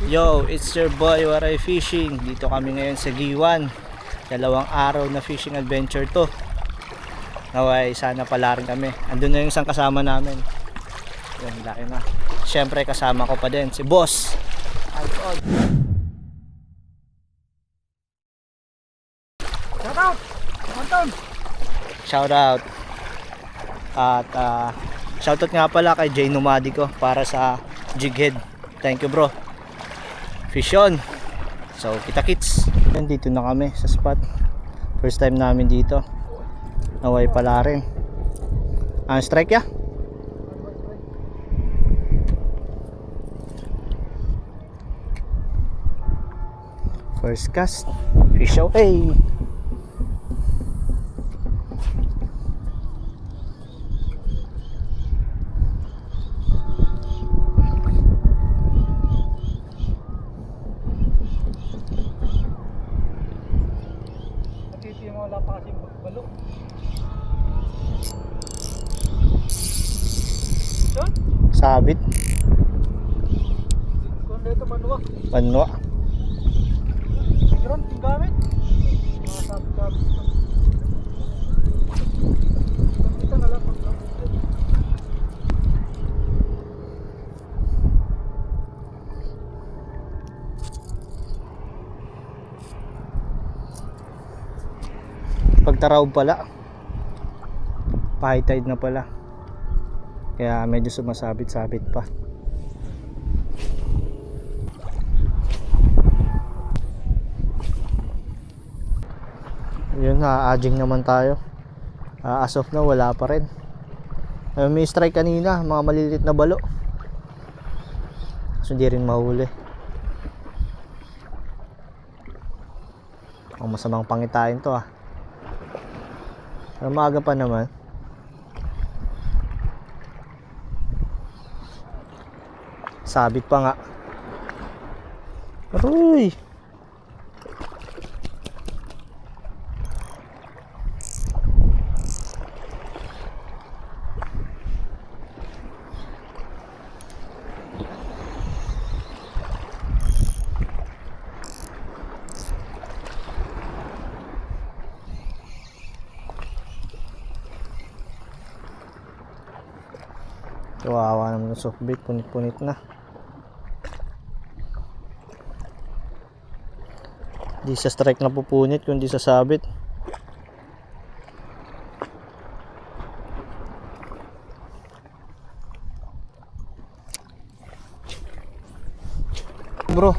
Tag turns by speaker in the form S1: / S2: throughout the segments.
S1: Yo, it's your boy Waray Fishing. Dito kami ngayon sa Giwan. 2 araw na fishing adventure to. Naway, sana pala rin kami. Andun na yung isang kasama namin. Yan, laki na. Siyempre kasama ko pa din si Boss Alcod.
S2: Shout out! Anton!
S1: Shout out. At shout out nga pala kay Jay Nomadico para sa jig head. Thank you bro. Fish on. So kita kits. Dito na kami sa spot. First time namin dito. Naway pala rin. Strike ya? First cast. Fish away.
S2: Wala pa kasi magbalo. Saan?
S1: Sabit.
S2: Kung dito manwa.
S1: Panwa.
S2: Sigron, yung gamit. Mga sabit-sabit. Dito na lang pag-gamit.
S1: Pagtaraw pala, high tide na pala, kaya medyo sumasabit-sabit pa. Yun, na-adjing naman tayo. As of now wala pa rin. May strike kanina, mga maliliit na balo, so hindi rin mahuli. Ang masamang pangitain to ah. Maaga pa naman. Sabit pa nga. Aroy! Kawawa naman yung soft bait, punit-punit na. Di sa strike na pupunit kundi sa sabit. Bro,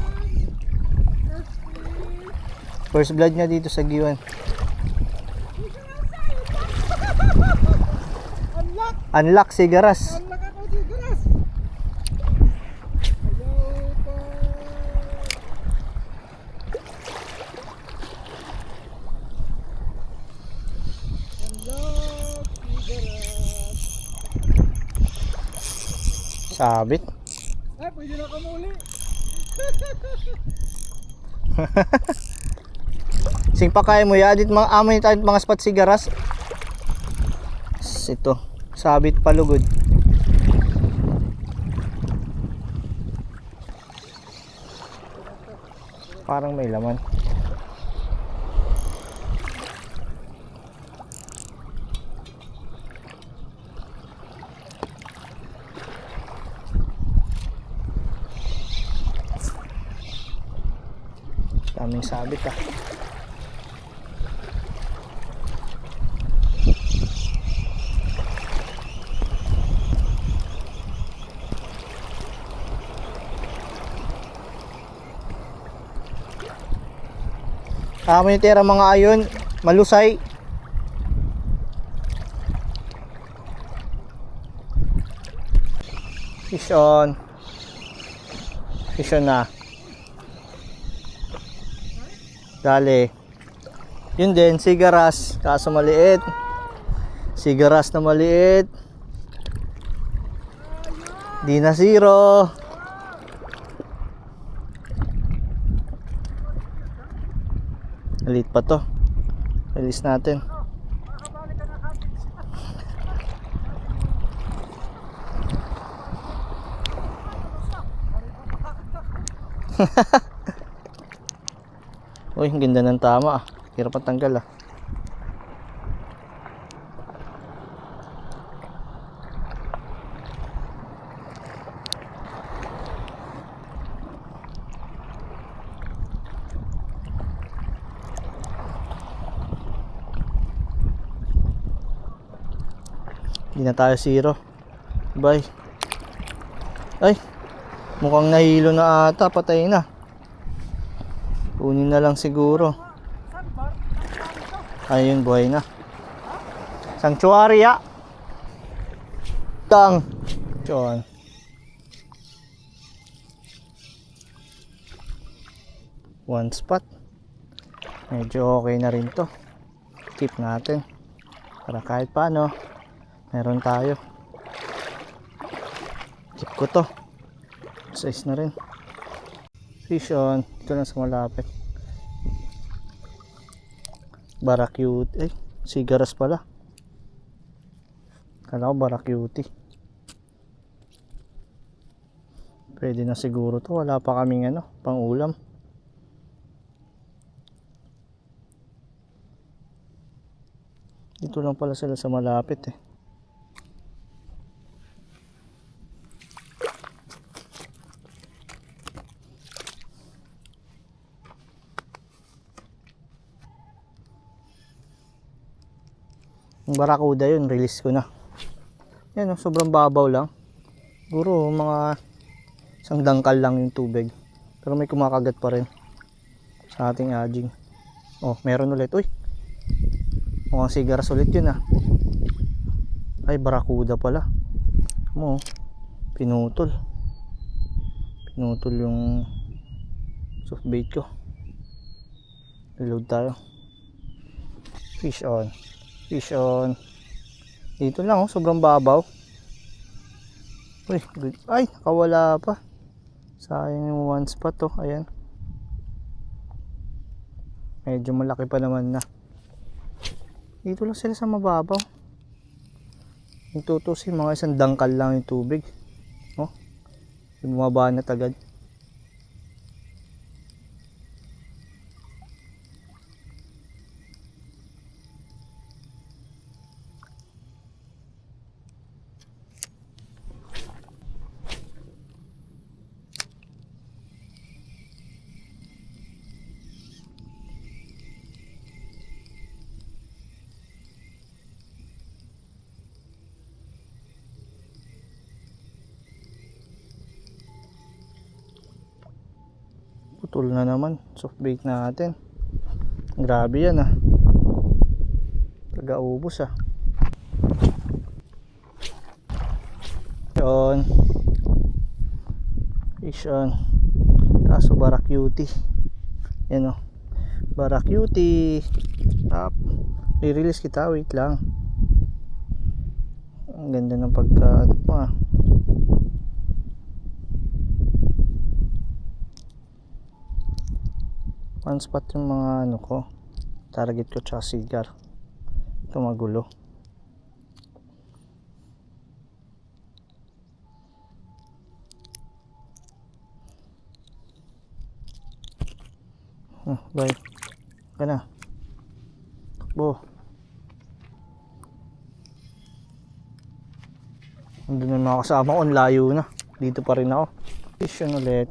S1: first blood niya dito sa Giwan. Unlock sigaras. Sabit.
S2: Ay, pwede na kamuli.
S1: Sing pa kaya mo ya, dit mga amoy tayo mga spot sigaras. Ito, sabit palugod. Parang may laman. Daming sabit ah. May tira mga ayon, malusay. Fish on. Fish on na. Dali. Yun din, sigaras. Kaso maliit. Sigaras na maliit. Di na zero. Maliit pa to. Release natin. Uy, ang ganda ng tama ah. Hirap ang tanggal ah. Hindi na tayo zero. Bye. Ay, mukhang nahilo na ata. Patay na. Kunin na lang siguro. Ayun, buhay na. Sanctuary ya. Tang. Diyan. One spot. Medyo okay na rin to. Keep natin. Para kahit paano, meron tayo. Keep ko to. Size na rin. Fish on. Ito lang sa malapit. Barakyut. Eh, sigaras pala. Kala ko barakyuti. Pwede na siguro to. Wala pa kaming ano, pang ulam. Dito lang pala sila sa malapit eh. Yung barakuda yun, release ko na. Yan, sobrang babaw lang. Siguro mga isang dangkal lang yung tubig. Pero may kumakagat pa rin sa ating aging. Oh, meron ulit. Uy, mukhang sigaras ulit yun ah. Ay, barakuda pala. Mo, pinutol. Pinutol yung soft bait ko. Reload tayo. Fish on. Fish on. Dito lang oh, sobrang babaw. Uy, good. Ay, nakawala pa. Sayang yung one spot oh, ayan. Medyo malaki pa naman na. Dito lang sila sa mababaw. Yung tutusin, mga isang dangkal lang yung tubig. Oh, bumaba na agad. Putol na naman soft bait natin. Grabe yan ah. Taga-ubos ah. Yun. Fish on. Kaso barakyuti. Yan oh. Barakyuti. Up. I-release kita. Wait lang. Ang ganda ng pagka ano pa ah. One spot yung mga ano ko, target ko tsaka sigar. Ito magulo. Bye. Ka na. Takbo. Andun na mga kasama ko, layo na. Dito pa rin ako. Fish yun ulit.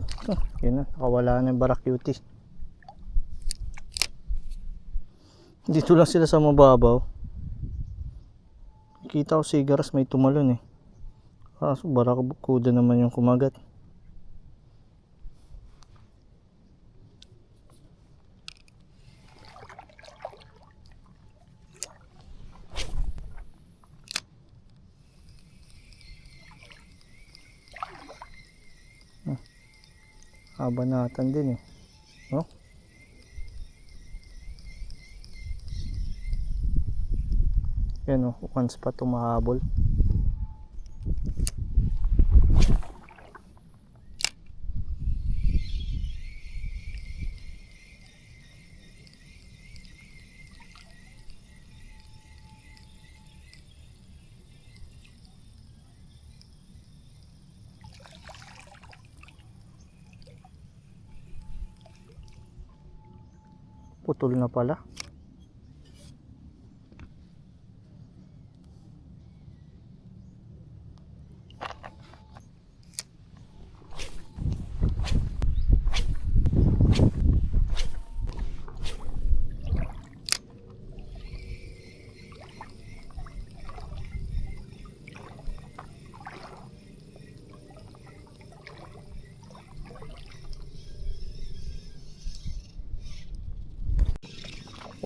S1: Yun na, nakawala na yung barakyuti. Dito lang sila sa mababaw. Kita ko sigaras may tumalon eh. Kaso barakuda naman yung kumagat. Habanatan din eh. No? Yan o, one spot umahabol. Putol na pala.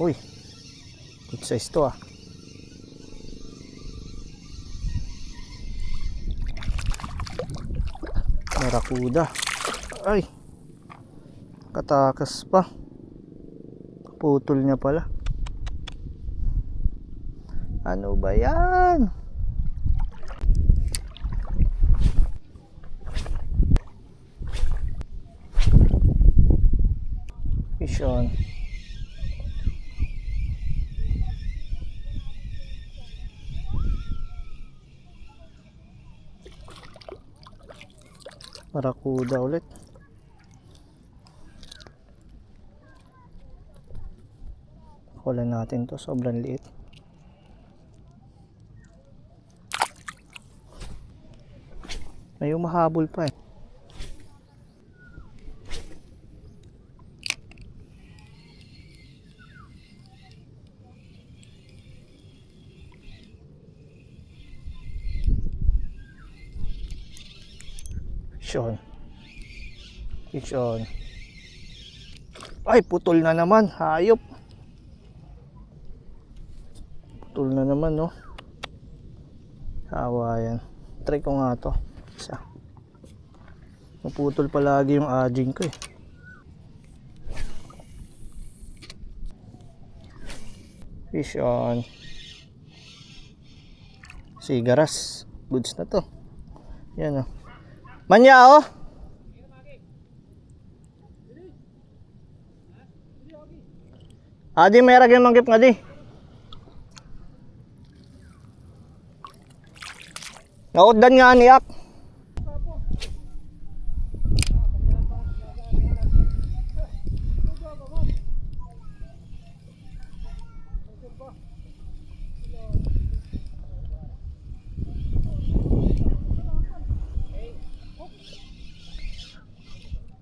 S1: Uy, good size to ah. Barakuda. Ay, katakas pa. Putol niya pala. Ano ba yan? Fish on. Barakuda ulit. Kulan natin to, sobrang liit. May umahabol pa eh. Fish on. Ay, putol na naman. Hayop. Putol na naman, no. Sawa yan. Try ko nga to. Isa. Naputol palagi yung aging ko eh. Fish on. Sigaras. Goods na to. Yan, oh. Manya, oh. Adi, may ragyan manggip nga di. Nauddan nga niyak.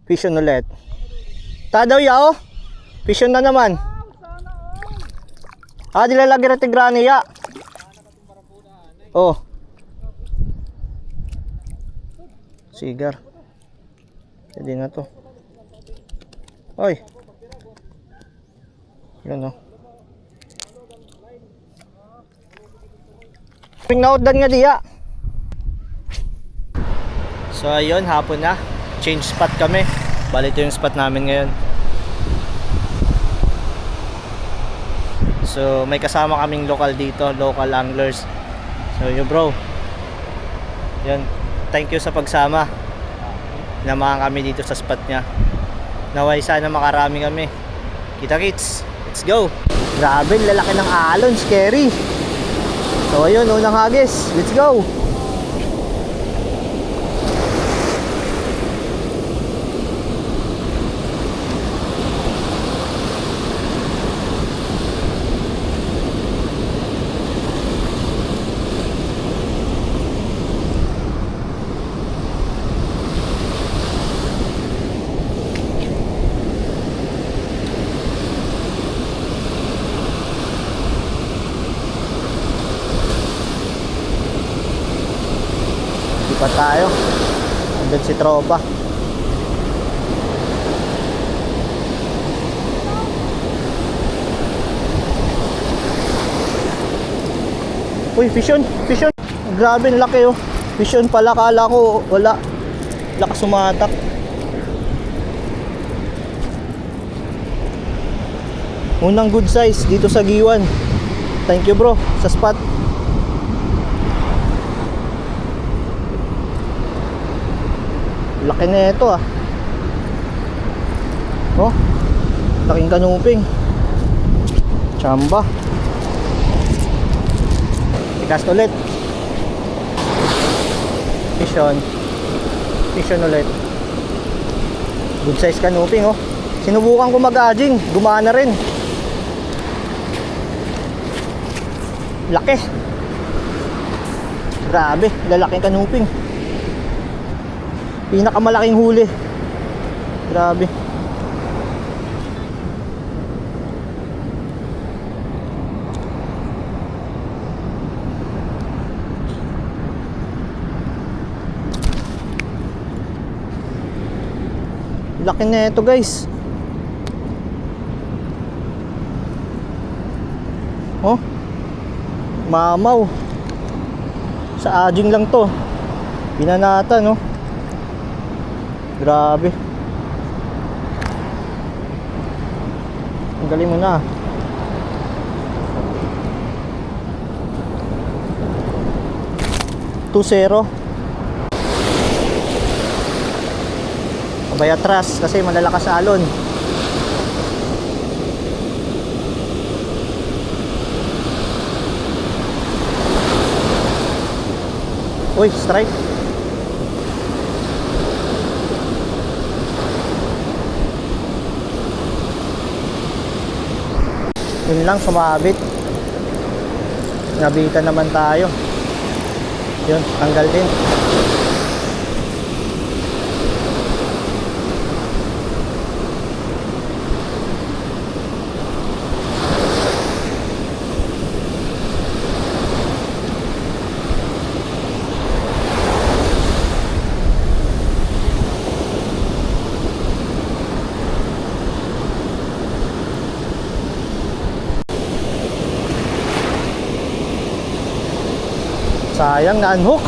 S1: Fish on ulit. Tadaw yao. Fish on na naman. Ah, di lalagi na tigrani ya. Oh. Sigar. Pwede na to. Oy. Yan, oh. Pinaudan nga diya. So ayun, hapon na. Change spot kami. Bali ito yung spot namin ngayon. So may kasama kaming lokal dito, local anglers. So yun bro. Yan. Thank you sa pagsama. Namahan kami dito sa spot niya. Naway sana makarami kami. Kita kits. Let's go. Grabe, lalaki ng alon, scary. So ayun, unang hagis. Let's go. Pa tayo. Andun si tropa. Uy, fish on, fish on. Grabe, laki oh. Fish on pala, kala ko wala. Lakas sumatak. Unang good size dito sa Giwan. Thank you bro sa spot. Laki na ito ah. Oh, laking kanuping. Chamba. Ikas ulit. Fish on. Fish on ulit. Good size kanuping oh. Sinubukan ko mag-aging, gumana rin. Laki. Grabe, lalaking kanuping. Pinakamalaking huli. Grabe. Laki na ito, guys. Oh. Mamaw. Sa aging lang to. Pinanata, no? Grabe. Ang galing mo na. Two-zero. Abay atras kasi malalakas sa alon. Uy, strike. Yun lang, sumabit. Nabitan naman tayo. Yun, tanggal din. Sayang na unhook.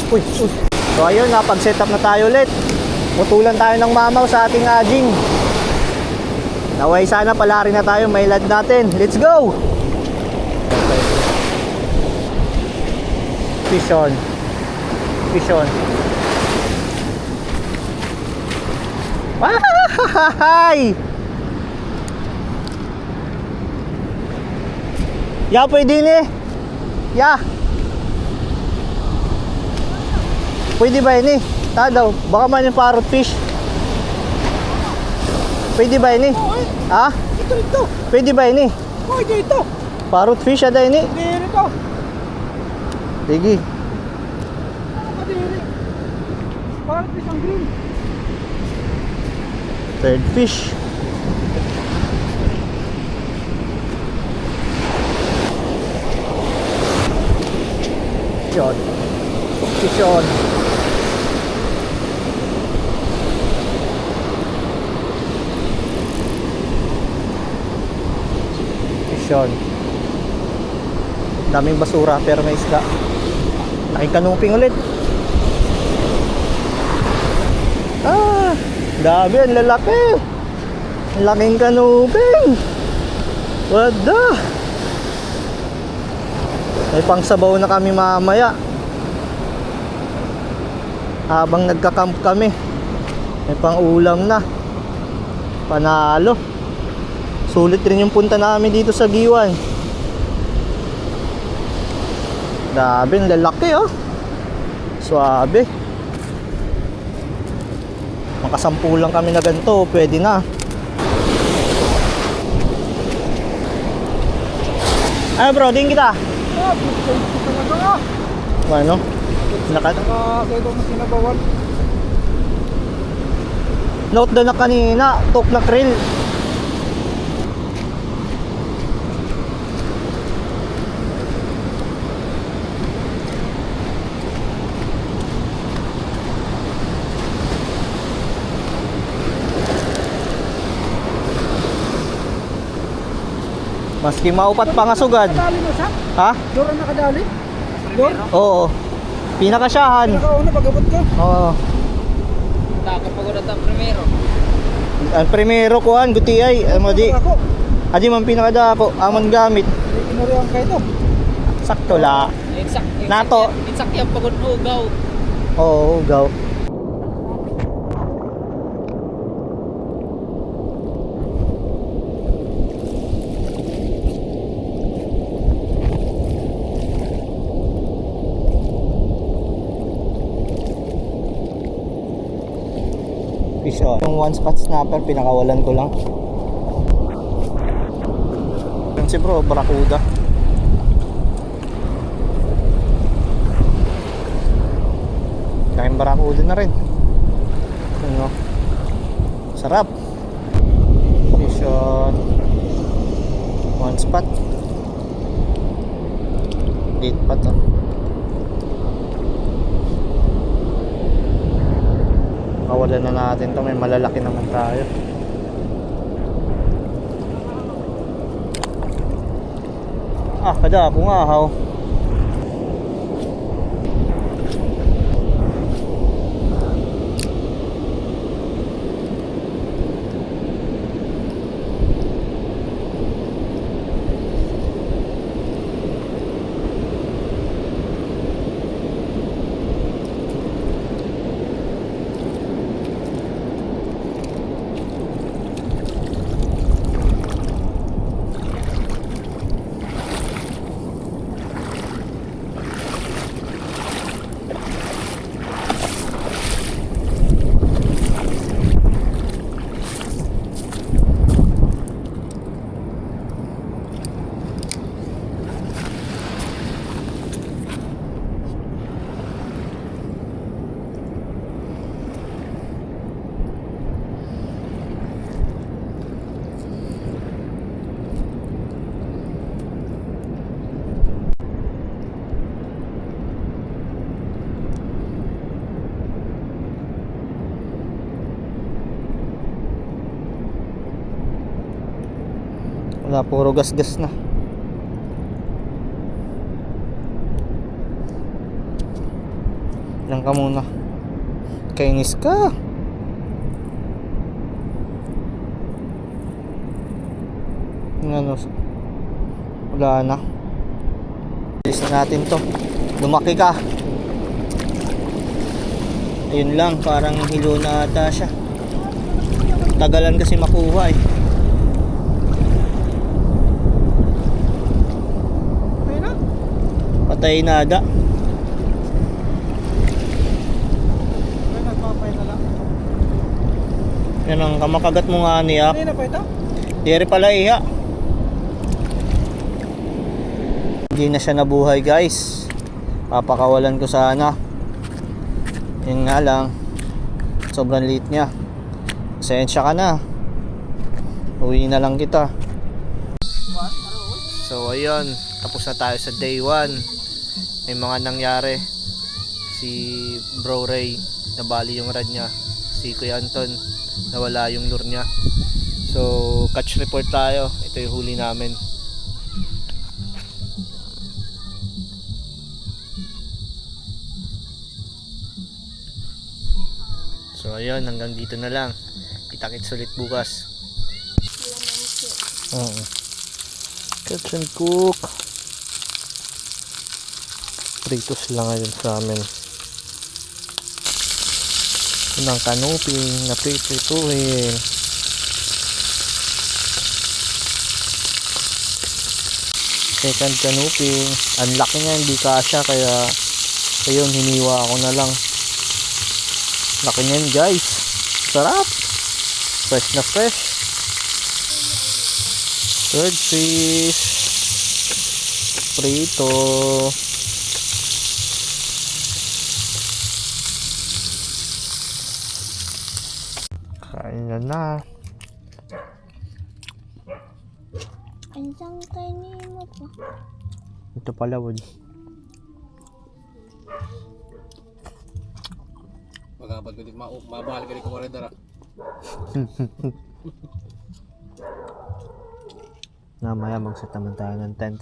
S1: Uy, uy. So ayun, napag-set up na tayo ulit. Putulan tayo ng mamaw sa ating aging. Naway sana pala rin na tayo, may lad natin. Let's go! Fish on. Fish on. Ay! Ya, pwede ni. Ya. Pwede ba ini? Daw, baka man yung parrot fish. Pwede ba ini? Ha?
S2: Ito.
S1: Pwede ba ini?
S2: Pwede ito.
S1: Parrot fish ada ini?
S2: Kadiri ito.
S1: Sige.
S2: Kadiri. Parang isang green.
S1: Third fish. Yun. Fish on. Yun. Daming basura pero may isda. Laking kanuping ulit. Ah, dami, ang lalaki. Ang laking kanuping. What the? May pangsabaw na kami mamaya. Habang nagka-camp kami. May pang-ulam na. Panalo. Sulit rin yung punta namin dito sa Giwan. Grabe, ang lalaki oh. Suabe. Makasampu lang kami na ganito, pwede na. Ay bro, din kita.
S2: Ah, ito talaga.
S1: Ano?
S2: Nakakita mo sinabawan.
S1: Note doon na kanina, tok na krill. Maski maupat pa nga sugad.
S2: Nakadali mo siya?
S1: Ha?
S2: Doon nakadali? Doon?
S1: Oo. Pinakasyahan.
S2: Pinakauna pag-abot ko.
S1: Oo.
S3: Nakapagod at ang primero.
S1: Ang primero ko an gutiay, mo di.
S2: Ako.
S1: Adi man pinakada ako amon gamit.
S2: Inurihan kayo to.
S1: Sakto la.
S3: Nato. Insak yung pagod ugaw.
S1: Oo, gaw. fish on. Yung one spot snapper, pinakawalan ko lang. Yung si bro, barakuda. Kain barakuda na rin. Ano? Sarap. Fish on. One spot. Late pa to. Kawalan na natin to, may malalaki naman tayo. Kada ako nga haw. Wala, puro gas-gas na. Lang ka muna. Kainis ka. Ano? Wala na. Alis na natin to. Lumaki ka. Ayun lang, parang hilo na ata siya. Tagalan kasi makuha eh. Patay na aga.
S2: Ay, nagpapay na lang.
S1: Yan ang kamakagat mo nga niya.
S2: Hindi na pa ito?
S1: Diri pala iha. Hindi na siya nabuhay guys. Papakawalan ko sana. Yun nga lang, sobrang liit niya. Pasensya ka na. Uwi na lang kita. So ayun, tapos na tayo sa day 1. May mga nangyari. Si Bro Ray, nabali yung rad niya. Si Kuya Anton, nawala yung lure niya. So catch report tayo. Ito yung huli namin. So ayun, hanggang dito na lang. Kita-kits ulit bukas. Catch and cook. Pritos lang ngayon sa amin. Unang kanuping na prituhin. Second kanuping. Ang laki niya, hindi kasya, kaya ayun, hiniwa ako na lang. Laki niyan guys. Sarap. Fresh na fresh. Third fish. Prito. Kain na.
S4: Andiyan kainin mo pa.
S1: Ito pala wood.
S3: Magabad ko din, mabahal ka rin ko rin dara.
S1: Namaya magset naman tayo ng tent.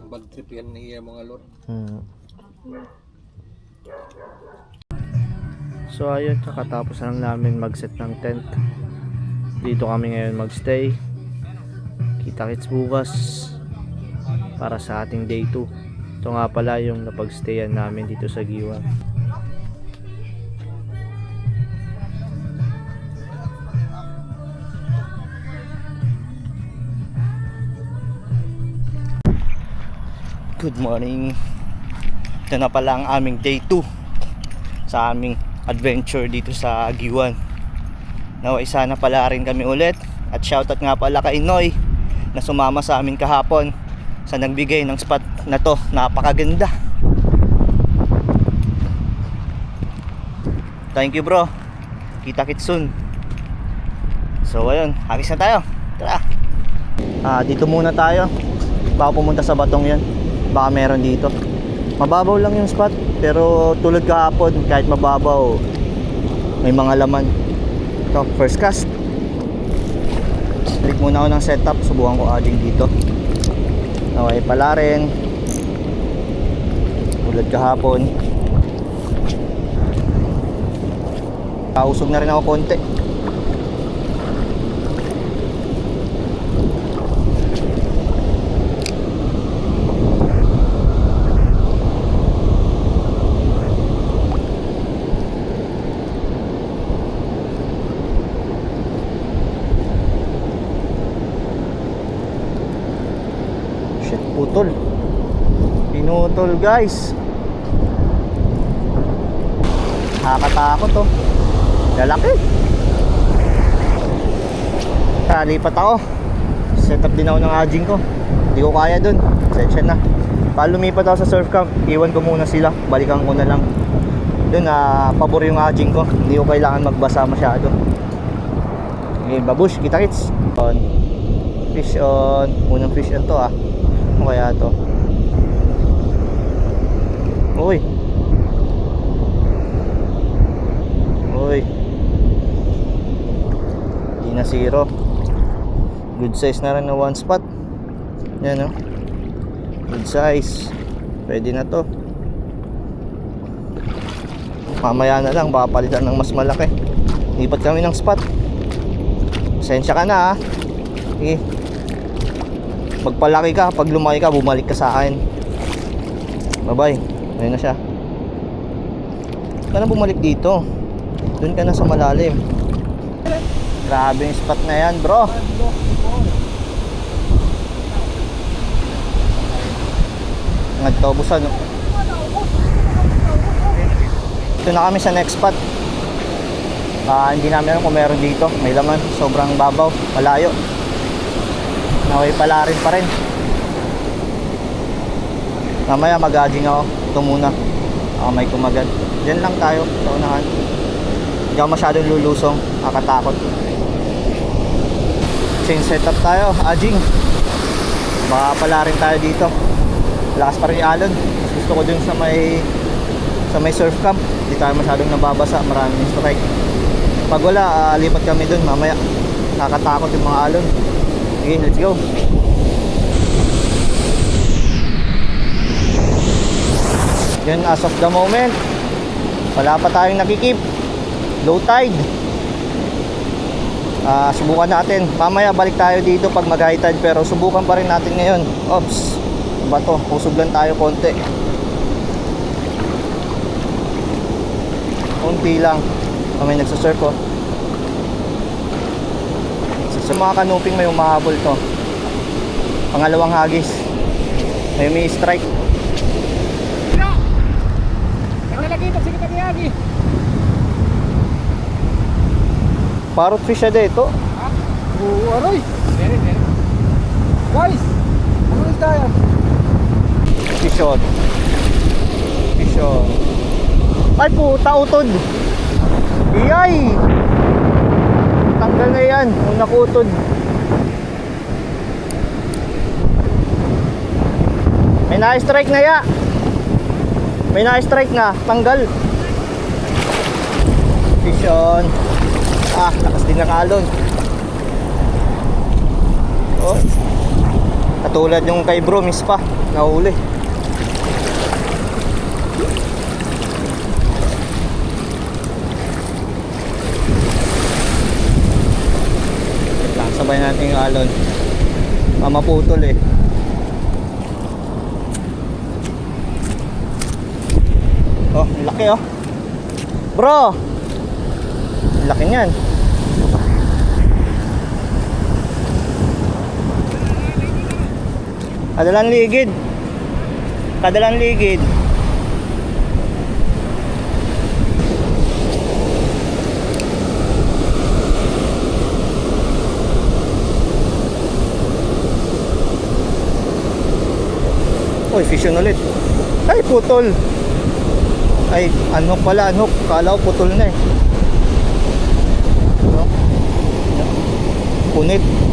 S3: Bad trip yan niya mga lord.
S1: So ayun, kakatapos lang namin magset ng tent. Dito kami ngayon magstay. Kita-kits bukas para sa ating day 2. Ito nga pala yung napagstayan namin dito sa Giwa. Good morning. Ito na pala ang aming day 2 sa aming adventure dito sa Giwan. Naway sana pala rin kami ulit. At shoutout nga pala kay Noy na sumama sa amin kahapon sa nagbigay ng spot na to. Napakaganda. Thank you bro. Kita-kits soon. So ayun, agis na tayo. Tara. Dito muna tayo. Baka pumunta sa batong yan. Baka meron dito. Mababaw lang yung spot, pero tulad kahapon, kahit mababaw, may mga laman. Ito, first cast. Click muna ako ng setup. Subukan ko ading dito. Okay, pala rin. Tulad kahapon. Kausog na rin ako konti. Shit, putol. Pinutol guys. Nakakatakot to. Lalaki. Lipat ako. Set up din ako ng aging ko. Hindi ko kaya dun. Sensya na. Pag lumipat ako sa surf camp, iwan ko muna sila. Balikan ko na lang. Dun pabor yung aging ko. Hindi ko kailangan magbasa masyado. Okay, babush, kita-kits. Fish on. Unang fish on to Ano kaya to? Uy. Uy. Hindi na zero. Good size na rin na one spot. Yan good size. Pwede na to. Mamaya na lang, baka palitan ng mas malaki. Lipat kami ng spot. Pasensya ka na Sige. Magpalaki ka, pag lumaki ka, bumalik ka sa akin. Bye bye. Ayun na siya. Huwag ka na bumalik dito. Doon ka na sa malalim. Grabe yung spot na yan bro. Nagtaubusan Ito na kami sa next spot. Hindi namin alam kung meron dito. May laman, sobrang babaw, malayo. Naway pala rin pa rin. Mamaya mag-aging ako. Ito muna. May kumagat. Diyan lang tayo sa unahan. Hindi ako masyadong lulusong. Nakatakot. Chain setup tayo. Aging. Baka pala rin tayo dito. Lakas pa rin yung alon. Mas gusto ko dun sa may surf camp. Hindi tayo masyadong nababasa. Maraming strike. Pag wala, lipat kami dun mamaya. Nakatakot yung mga alon. Okay, let's go. Yan, as of the moment, wala pa tayong nakikip. Low tide. Subukan natin. Mamaya balik tayo dito pag mag-high tide, pero subukan pa rin natin ngayon. Oops. Ba to? Usog lang tayo konti. Konti lang. May nagsasurf Sa mga kanuping may umahabol to. Pangalawang hagis. May strike. Parrot fish siya dito.
S2: Aroy! Guys! Ano is tayo?
S1: Fish on. Ay puta, utod. Iyay! Tanggal na yan. Una kutod. May na-strike na ya. May na-strike na. Tanggal. Fish on. Lakas din ng alon. Katulad yung kay bro, miss pa. Nahuli. Sabay natin yung alon. Maputol laki bro, laki niyan. Kadalang ligid. fish on ulit. Ay, putol. Ay, ano pala, ano? Kala ko putol na eh. No? Punit.